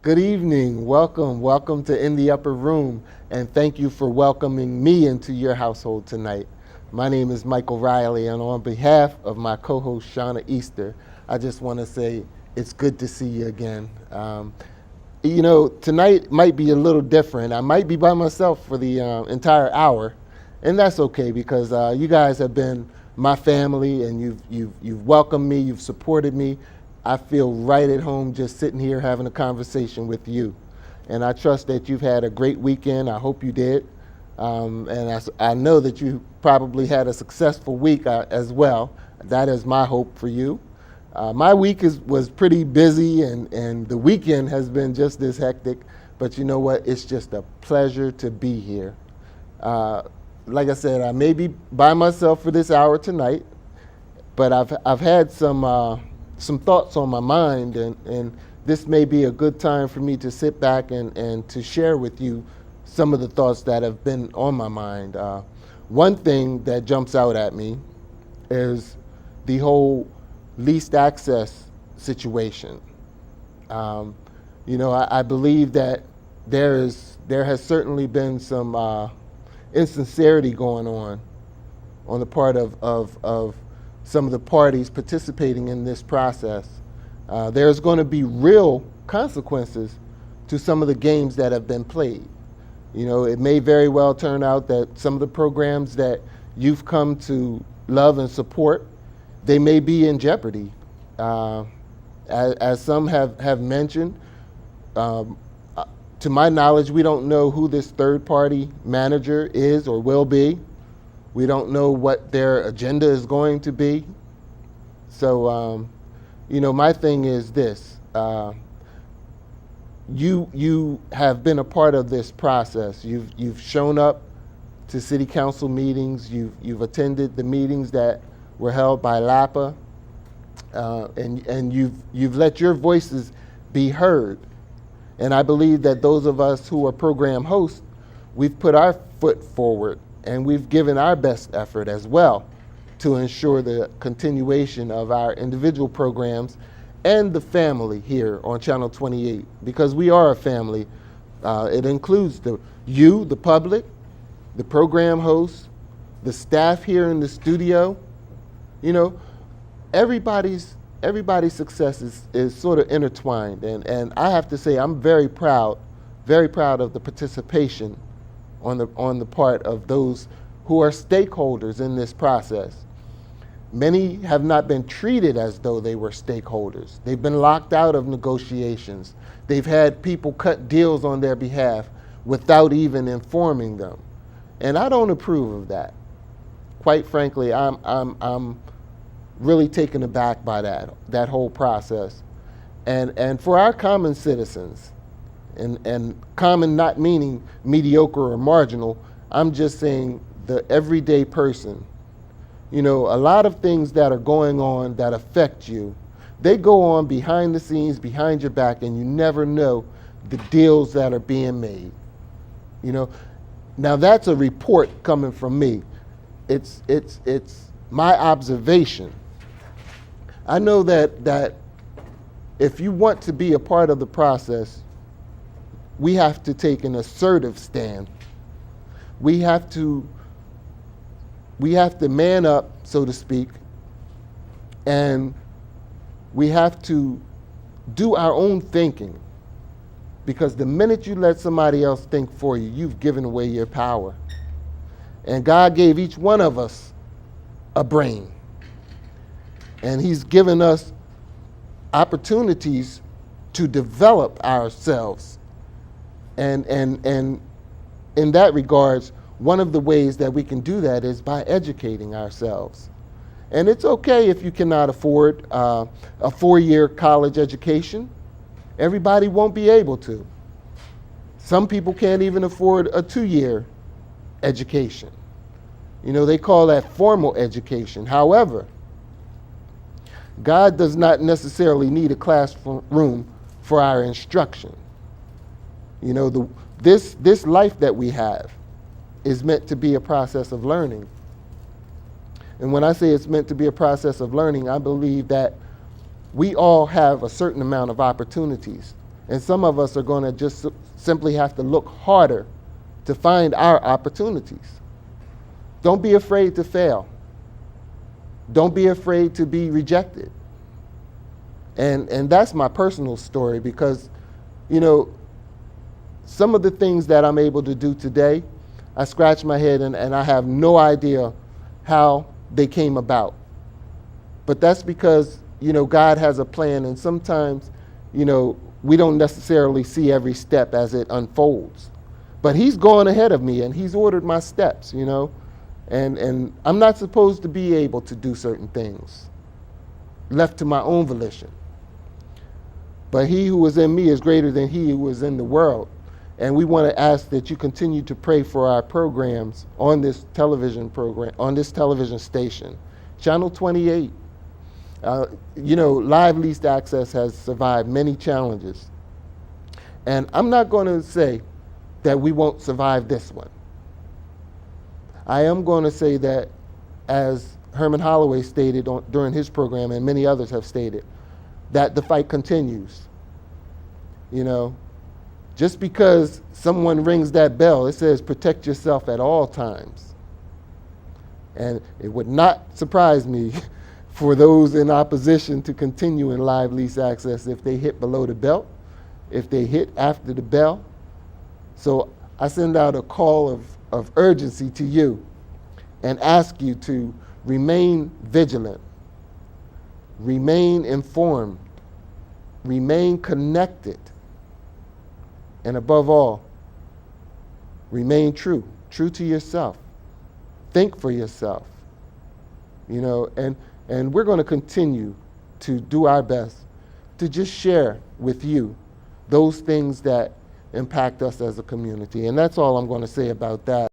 Good evening. Welcome to In the Upper Room, and thank you for welcoming me into your household tonight. My name is Michael Riley, and on behalf of my co-host Shauna Easter, I just want to say it's good to see you again. Tonight might be a little different. I might be by myself for the entire hour, and that's okay because you guys have been my family, and you've welcomed me, you've supported me. I feel right at home just sitting here having a conversation with you, and I trust that you've had a great weekend. I hope you did, and I know that you probably had a successful week as well. That is my hope for you. My week was pretty busy, and the weekend has been just as hectic. But you know what? It's just a pleasure to be here. Uh, like I said, I may be by myself for this hour tonight, but I've had some thoughts on my mind, and this may be a good time for me to sit back and to share with you some of the thoughts that have been on my mind. One thing that jumps out at me is the whole least access situation. I believe that there has certainly been some insincerity going on the part of some of the parties participating in this process. There's going to be real consequences to some of the games that have been played. It may very well turn out that some of the programs that you've come to love and support, they may be in jeopardy. As some have mentioned, to my knowledge, we don't know who this third-party manager is or will be. We don't know what their agenda is going to be. So, my thing is this. You have been a part of this process. You've shown up to city council meetings. You've attended the meetings that were held by LAPA, and you've let your voices be heard. And I believe that those of us who are program hosts, we've put our foot forward, and we've given our best effort as well to ensure the continuation of our individual programs and the family here on Channel 28, because we are a family. It includes the public, the program hosts, the staff here in the studio. Everybody's success is sort of intertwined, and I have to say I'm very proud of the participation on the part of those who are stakeholders in this process. Many have not been treated as though they were stakeholders. They've been locked out of negotiations. They've had people cut deals on their behalf without even informing them. And I don't approve of that. Quite frankly, I'm really taken aback by that whole process. And for our common citizens, and common not meaning mediocre or marginal, I'm just saying the everyday person. A lot of things that are going on that affect you, they go on behind the scenes, behind your back, and you never know the deals that are being made. Now that's a report coming from me. It's my observation. I know that if you want to be a part of the process, we have to take an assertive stand. We have to man up, so to speak, and we have to do our own thinking, because the minute you let somebody else think for you, you've given away your power. And God gave each one of us a brain, and He's given us opportunities to develop ourselves. And in that regards, one of the ways that we can do that is by educating ourselves. And it's okay if you cannot afford a 4-year college education. Everybody won't be able to. Some people can't even afford a 2-year education. They call that formal education. However, God does not necessarily need a classroom for our instruction. This life that we have is meant to be a process of learning. And when I say it's meant to be a process of learning, I believe that we all have a certain amount of opportunities And some of us are going to just simply have to look harder to find our opportunities. Don't be afraid to fail. Don't be afraid to be rejected. And that's my personal story, because, you know, some of the things that I'm able to do today, I scratch my head and I have no idea how they came about. But that's because, you know, God has a plan, and sometimes, you know, we don't necessarily see every step as it unfolds. But he's gone ahead of me and he's ordered my steps, you know. And I'm not supposed to be able to do certain things left to my own volition. But he who is in me is greater than he who is in the world. And we want to ask that you continue to pray for our programs on this television program, on this television station. Channel 28, you know, live leased access has survived many challenges. And I'm not going to say that we won't survive this one. I am going to say that, as Herman Holloway stated during his program, and many others have stated, that the fight continues. You know, just because someone rings that bell, it says protect yourself at all times. And it would not surprise me for those in opposition to continue in live lease access if they hit below the belt, if they hit after the bell. So I send out a call of urgency to you and ask you to remain vigilant, remain informed, remain connected, and above all, remain true to yourself. Think for yourself, you know, and we're going to continue to do our best to just share with you those things that impact us as a community. And that's all I'm going to say about that.